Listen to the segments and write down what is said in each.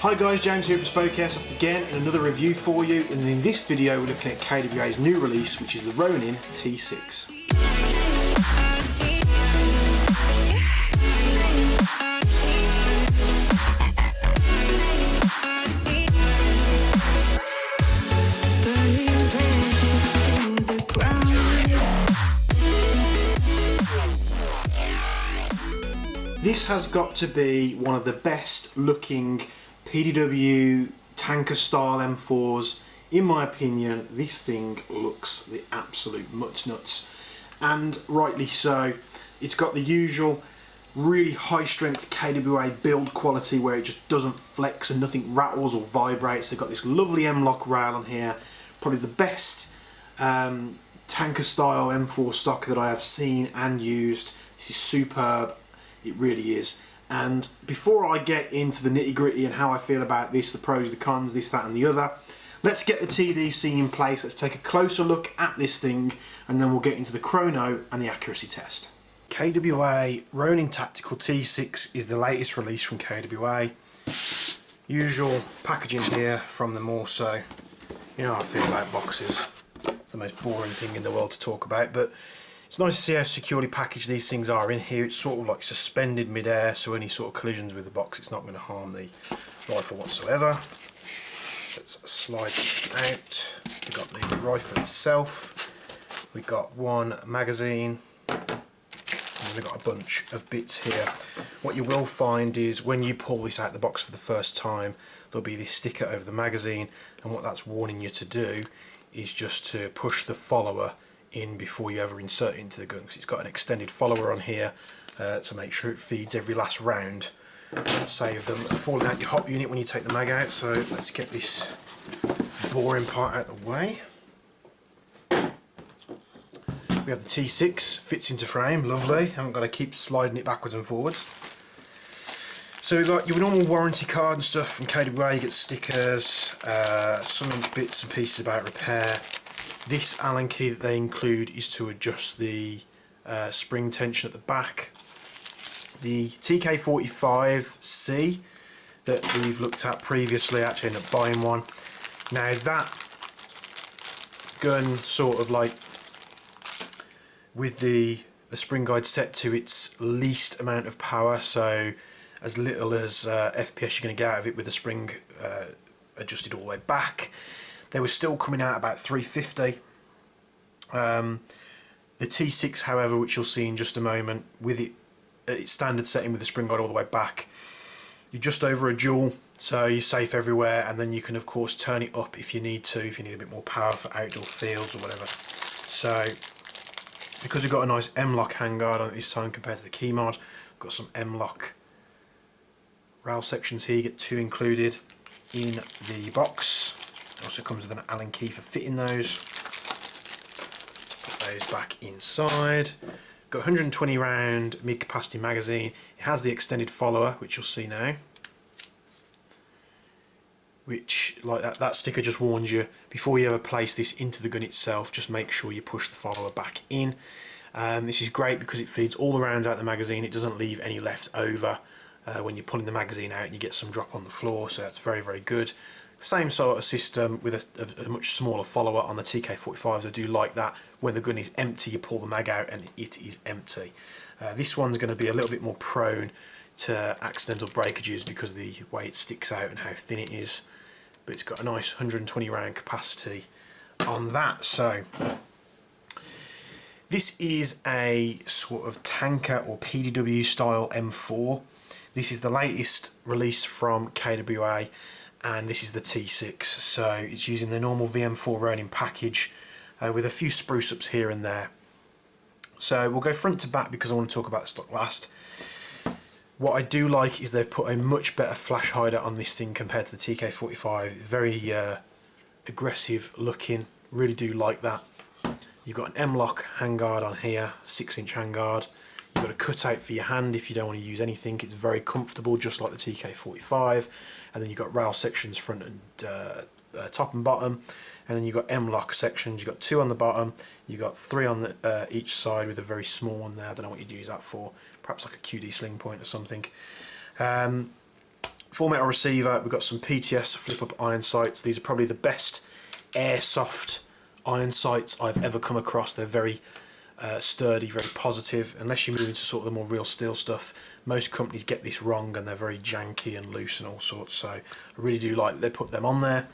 Hi guys, James here at Bespoke Airsoft again, and another review for you. And in this video we're looking at KWA's new release, which is the Ronin T6. This has got to be one of the best looking PDW tanker style M4s. In my opinion, this thing looks the absolute nuts, and rightly so. It's got the usual really high strength KWA build quality where it just doesn't flex and nothing rattles or vibrates. They've got this lovely M-lock rail on here, probably the best tanker style M4 stock that I have seen and used. This is superb. It really is. And before I get into the nitty gritty and how I feel about this, the pros, the cons, this, that and the other, let's get the TDC in place. Let's take a closer look at this thing and then we'll get into the chrono and the accuracy test. KWA Ronin Tactical T6 is the latest release from KWA. Usual packaging here from them also. You know how I feel about boxes. It's the most boring thing in the world to talk about, but it's nice to see how securely packaged these things are in here. It's sort of like suspended mid-air, so any sort of collisions with the box, it's not going to harm the rifle whatsoever. Let's slide this out. We've got the rifle itself. We've got one magazine. And we've got a bunch of bits here. What you will find is when you pull this out the box for the first time, there'll be this sticker over the magazine, and what that's warning you to do is just to push the follower in before you ever insert it into the gun, because it's got an extended follower on here to make sure it feeds every last round. Save them falling out your hop unit when you take the mag out. So let's get this boring part out of the way. We have the T6, fits into frame, lovely. Haven't got to keep sliding it backwards and forwards. So we've got your normal warranty card and stuff from KWA. You get stickers, some bits and pieces about repair. This Allen key that they include is to adjust the spring tension at the back. The TK45C that we've looked at previously, I actually ended up buying one. Now that gun sort of like with the spring guide set to its least amount of power, so as little as FPS you're going to get out of it with the spring adjusted all the way back. They were still coming out about 350. The T6, however, which you'll see in just a moment, with it at its standard setting with the spring guide all the way back, you're just over a joule, so you're safe everywhere. And then you can of course turn it up if you need to, if you need a bit more power for outdoor fields or whatever. So because we've got a nice M-lock handguard on it this time compared to the key mod, we've got some M-lock rail sections here. You get two included in the box. It also comes with an Allen key for fitting those. Put those back inside. Got 120 round mid capacity magazine. It has the extended follower, which you'll see now. Which, like that sticker just warns you before you ever place this into the gun itself, just make sure you push the follower back in. This is great because it feeds all the rounds out the magazine. It doesn't leave any left over when you're pulling the magazine out and you get some drop on the floor, so that's very, very good. Same sort of system with a much smaller follower on the TK45s. I do like that. When the gun is empty, you pull the mag out and it is empty. This one's going to be a little bit more prone to accidental breakages because of the way it sticks out and how thin it is. But it's got a nice 120 round capacity on that. So this is a sort of tanker or PDW style M4. This is the latest release from KWA, and this is the T6. So it's using the normal VM4 Ronin package with a few spruce ups here and there. So we'll go front to back because I want to talk about the stock last. What I do like is they've put a much better flash hider on this thing compared to the TK45. Very aggressive looking, really do like that. You've got an M-lock handguard on here, 6-inch handguard. You've got a cutout for your hand if you don't want to use anything. It's very comfortable, just like the TK45. And then you've got rail sections front and top and bottom. And then you've got M-lock sections. You've got 2 on the bottom. You've got 3 on each side with a very small one there. I don't know what you'd use that for. Perhaps like a QD sling point or something. Full metal receiver, we've got some PTS flip up iron sights. These are probably the best airsoft iron sights I've ever come across. They're very sturdy, very positive. Unless you move into sort of the more real steel stuff, most companies get this wrong and they're very janky and loose and all sorts. So I really do like that they put them on there.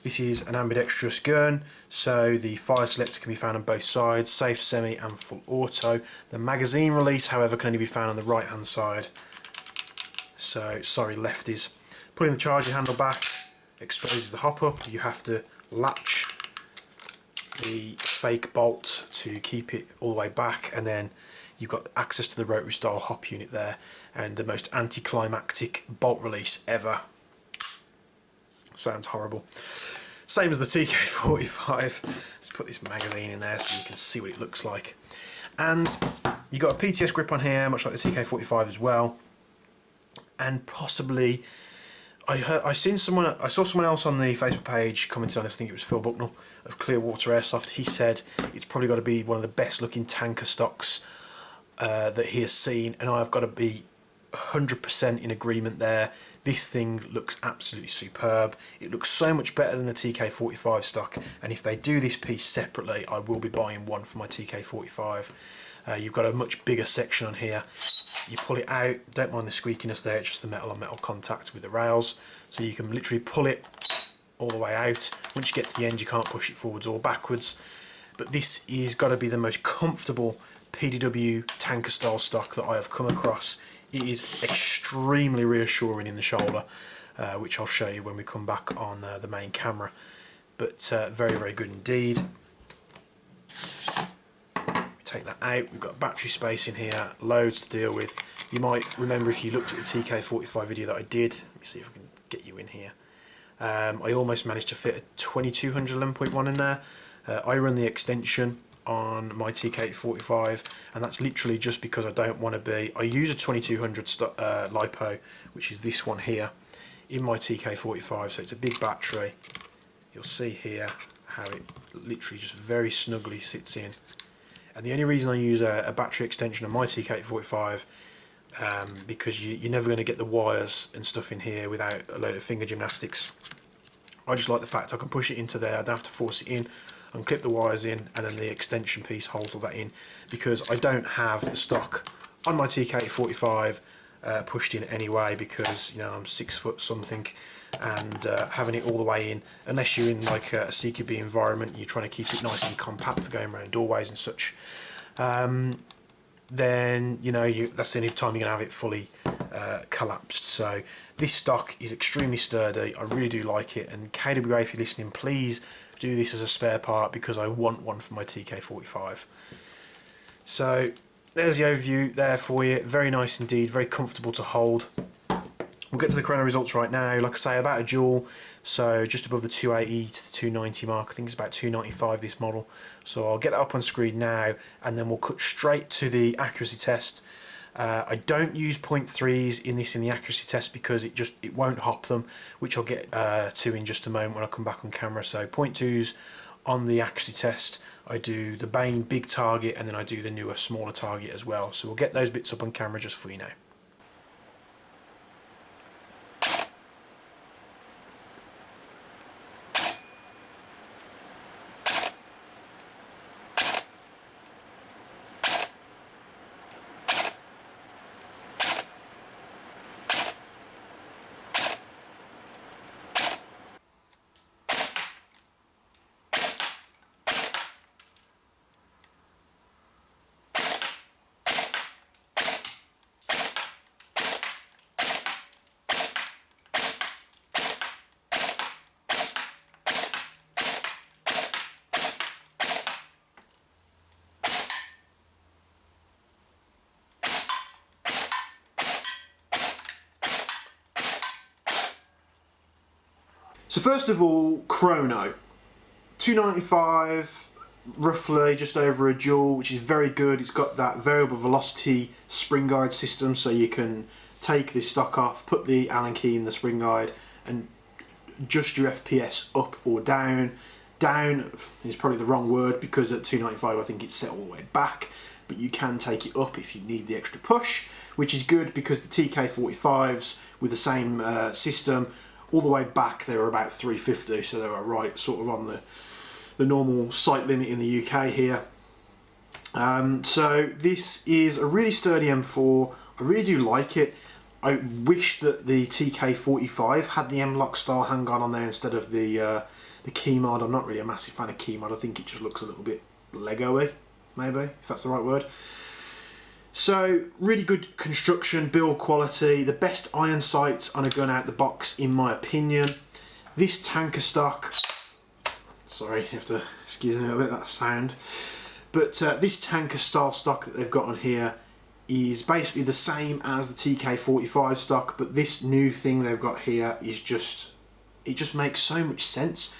This is an ambidextrous gun, so the fire selector can be found on both sides, safe, semi and full auto. The magazine release, however, can only be found on the right hand side. So sorry lefties. Putting the charging handle back exposes the hop up. You have to latch the fake bolt to keep it all the way back, and then you've got access to the rotary style hop unit there, and the most anticlimactic bolt release ever. Sounds horrible. Same as the TK45. Let's put this magazine in there so you can see what it looks like. And you've got a PTS grip on here, much like the TK45 as well. And possibly, I saw someone else on the Facebook page commenting on this. I think it was Phil Bucknell of Clearwater Airsoft. He said it's probably got to be one of the best looking tanker stocks that he has seen, and I've got to be 100% in agreement there. This thing looks absolutely superb. It looks so much better than the TK45 stock, and if they do this piece separately, I will be buying one for my TK45. You've got a much bigger section on here. You pull it out, don't mind the squeakiness there, it's just the metal on metal contact with the rails, so you can literally pull it all the way out. Once you get to the end, you can't push it forwards or backwards. But this is got to be the most comfortable PDW tanker style stock that I have come across. It is extremely reassuring in the shoulder, which I'll show you when we come back on the main camera. But very, very good indeed. Take that out, we've got battery space in here, loads to deal with. You might remember if you looked at the TK45 video that I did. Let me see if I can get you in here. I almost managed to fit a 2200 11.1 in there. I run the extension on my TK45, and that's literally just because I don't want to be, I use a 2200 LiPo, which is this one here, in my TK45, so it's a big battery. You'll see here how it literally just very snugly sits in. And the only reason I use a battery extension on my TK45, because you're never going to get the wires and stuff in here without a load of finger gymnastics. I just like the fact I can push it into there, I don't have to force it in, I can clip the wires in, and then the extension piece holds all that in, because I don't have the stock on my TK45 pushed in anyway, because you know I'm 6 foot something, and having it all the way in, unless you're in like a CQB environment, you're trying to keep it nice and compact for going around doorways and such, then you know that's the only time you're going to have it fully collapsed. So this stock is extremely sturdy, I really do like it, and KWA, if you're listening, please do this as a spare part, because I want one for my TK45. So there's the overview there for you, very nice indeed, very comfortable to hold. We'll get to the chrono results right now. Like I say, about a joule, so just above the 280 to the 290 mark. I think it's about 295 this model. So I'll get that up on screen now, and then we'll cut straight to the accuracy test. I don't use 0.3s in the accuracy test because it won't hop them, which I'll get to in just a moment when I come back on camera. So 0.2s on the accuracy test. I do the Bane big target, and then I do the newer smaller target as well. So we'll get those bits up on camera just for you now. So first of all, chrono. 295, roughly just over a joule, which is very good. It's got that variable velocity spring guide system, so you can take this stock off, put the Allen key in the spring guide, and adjust your FPS up or down. Down is probably the wrong word, because at 295 I think it's set all the way back, but you can take it up if you need the extra push, which is good because the TK45s with the same system, all the way back they were about 350, so they were right sort of on the normal sight limit in the UK here. So this is a really sturdy M4. I really do like it. I wish that the TK45 had the M-Lock style handguard on there instead of the key mod. I'm not really a massive fan of key mod. I think it just looks a little bit Lego-y, maybe, if that's the right word. So really good construction, build quality, the best iron sights on a gun out the box in my opinion. This tanker stock, sorry, you have to excuse me a bit, that sound. But this tanker style stock that they've got on here is basically the same as the TK45 stock, but this new thing they've got here is just, it just makes so much sense.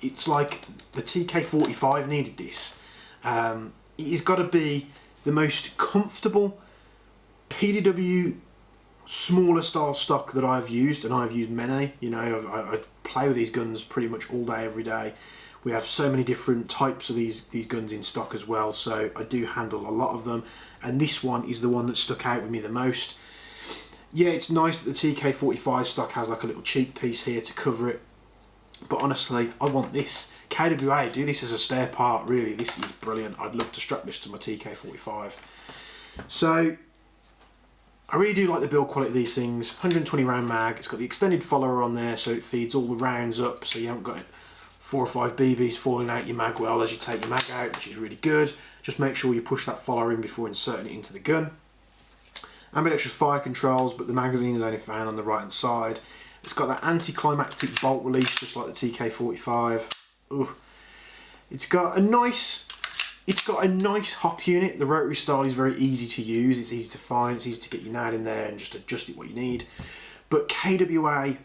It's like the TK45 needed this. It's got to be the most comfortable PDW smaller style stock that I've used, and I've used many. You know, I play with these guns pretty much all day, every day. We have so many different types of these guns in stock as well, so I do handle a lot of them, and this one is the one that stuck out with me the most. Yeah, it's nice that the TK45 stock has like a little cheek piece here to cover it, but honestly, I want this. KWA, do this as a spare part, really. This is brilliant. I'd love to strap this to my TK45. So, I really do like the build quality of these things. 120 round mag, it's got the extended follower on there, so it feeds all the rounds up, so you haven't got 4 or 5 BBs falling out your mag well as you take your mag out, which is really good. Just make sure you push that follower in before inserting it into the gun. Ambidextrous fire controls, but the magazine is only found on the right hand side. It's got that anticlimactic bolt release, just like the TK45. Ugh. It's got a nice hop unit. The rotary style is very easy to use. It's easy to find. It's easy to get your nail in there and just adjust it what you need. But KWA,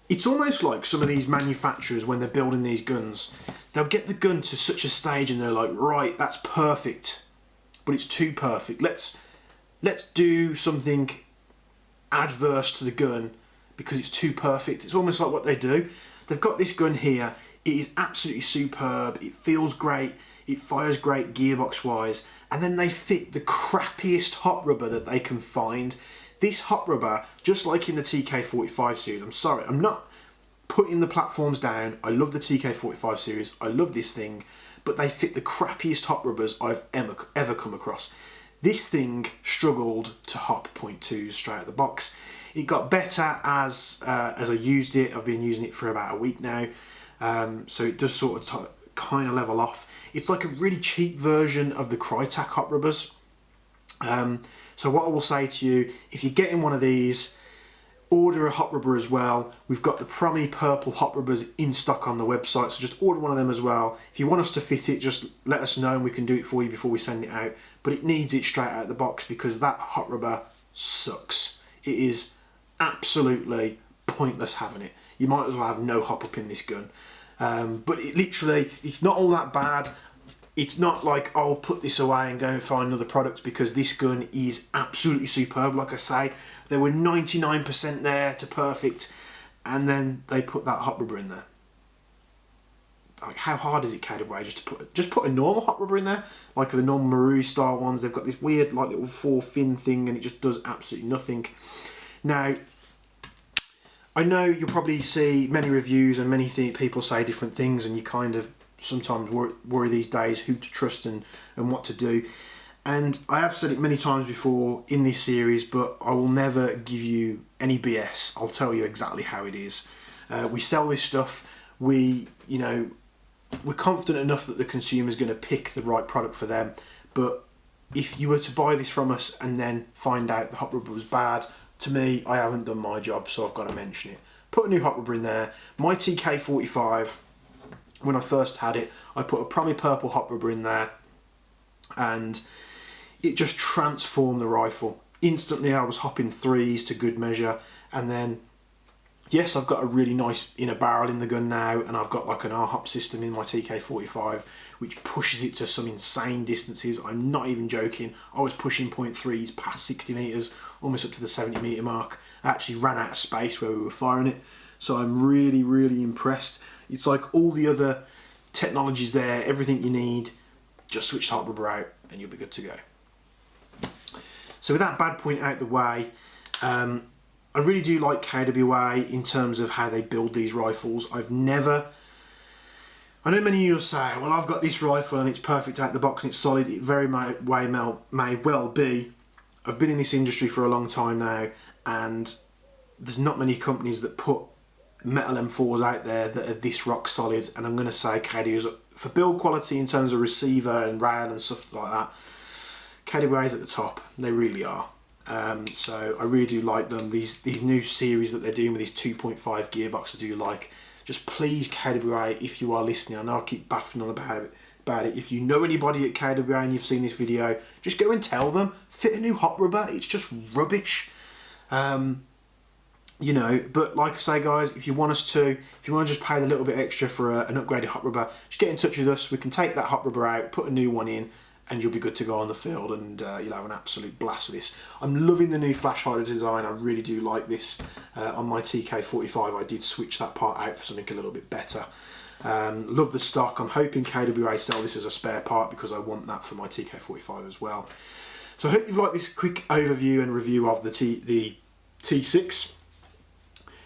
it's almost like some of these manufacturers, when they're building these guns, they'll get the gun to such a stage and they're like, right, that's perfect, but it's too perfect. Let's do something adverse to the gun because it's too perfect. It's almost like what they do. They've got this gun here. It is absolutely superb. It feels great. It fires great gearbox wise, and then they fit the crappiest hot rubber that they can find. This hot rubber, just like in the TK45 series, I'm sorry, I'm not putting the platforms down. I love the TK45 series. I love this thing, but they fit the crappiest hot rubbers I've ever come across. This thing struggled to hop 0.2s straight out of the box. It got better as I used it. I've been using it for about a week now, so it does sort of kind of level off. It's like a really cheap version of the Crytek hot rubbers. So what I will say to you, if you're getting one of these, order a hot rubber as well. We've got the Promi purple hot rubbers in stock on the website, so just order one of them as well. If you want us to fit it, just let us know and we can do it for you before we send it out. But it needs it straight out of the box because that hot rubber sucks. It is absolutely pointless having it. You might as well have no hop up in this gun. But it literally, it's not all that bad. It's not like, I'll put this away and go and find other products, because this gun is absolutely superb. Like I say, there were 99% there to perfect, and then they put that hot rubber in there. Like, how hard is it, KWA, just put a normal hot rubber in there, like the normal Marui style ones? They've got this weird like little 4-fin thing, and it just does absolutely nothing. Now, I know you'll probably see many reviews and many people say different things, and you kind of sometimes worry these days who to trust and what to do. And I have said it many times before in this series, but I will never give you any BS. I'll tell you exactly how it is. We sell this stuff. We're confident enough that the consumer is going to pick the right product for them. But if you were to buy this from us and then find out the hot rubber was bad, to me, I haven't done my job, so I've got to mention it. Put a new hot rubber in there. My TK45, when I first had it, I put a Promi purple hot rubber in there, and it just transformed the rifle. Instantly I was hopping 3s to good measure, and then yes, I've got a really nice inner barrel in the gun now, and I've got like an R-hop system in my TK45 which pushes it to some insane distances. I'm not even joking. I was pushing 0.3s past 60 metres, almost up to the 70 metre mark. I actually ran out of space where we were firing it, so I'm really, really impressed. It's like all the other technologies there, everything you need, just switch the hot rubber out and you'll be good to go. So with that bad point out the way, I really do like KWA in terms of how they build these rifles. I know many of you will say, well, I've got this rifle and it's perfect out the box and it's solid. It very may well be. I've been in this industry for a long time now, and there's not many companies that put metal M4s out there that are this rock solid, and I'm going to say KWA's, for build quality in terms of receiver and rail and stuff like that, KWA's at the top. They really are. So I really do like them. These new series that they're doing with this 2.5 gearbox I do like. Just please, KWA, if you are listening, I know I keep baffling on about it. If you know anybody at KWA and you've seen this video, just go and tell them, fit a new hot rubber, it's just rubbish. You know, but like I say, guys, if you want to just pay the little bit extra for an upgraded hot rubber, just get in touch with us. We can take that hot rubber out, put a new one in, and you'll be good to go on the field, and you'll have an absolute blast with this. I'm loving the new flash hider design. I really do like this. On my TK45, I did switch that part out for something a little bit better. Love the stock. I'm hoping KWA sell this as a spare part because I want that for my TK45 as well. So I hope you've liked this quick overview and review of the T6.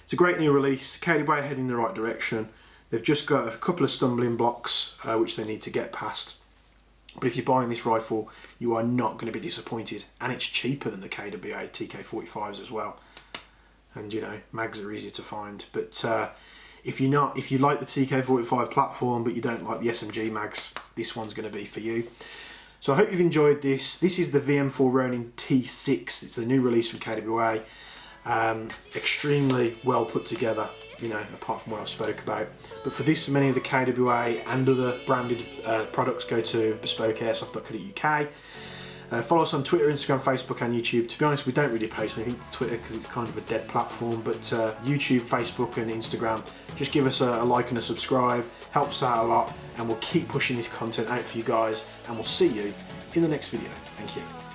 It's a great new release. KWA heading in the right direction. They've just got a couple of stumbling blocks which they need to get past. But if you're buying this rifle, you are not going to be disappointed. And it's cheaper than the KWA TK45s as well. And you know, mags are easier to find. But if you like the TK45 platform but you don't like the SMG mags, this one's going to be for you. So I hope you've enjoyed this. This is the VM4 Ronin T6. It's the new release from KWA. Extremely well put together, you know, apart from what I spoke about. But for this, many of the KWA and other branded products, go to bespokeairsoft.co.uk. Follow us on Twitter, Instagram, Facebook and YouTube. To be honest, we don't really post anything to Twitter because it's kind of a dead platform, but YouTube, Facebook and Instagram, just give us a like and a subscribe. Helps out a lot, and we'll keep pushing this content out for you guys, and we'll see you in the next video. Thank you.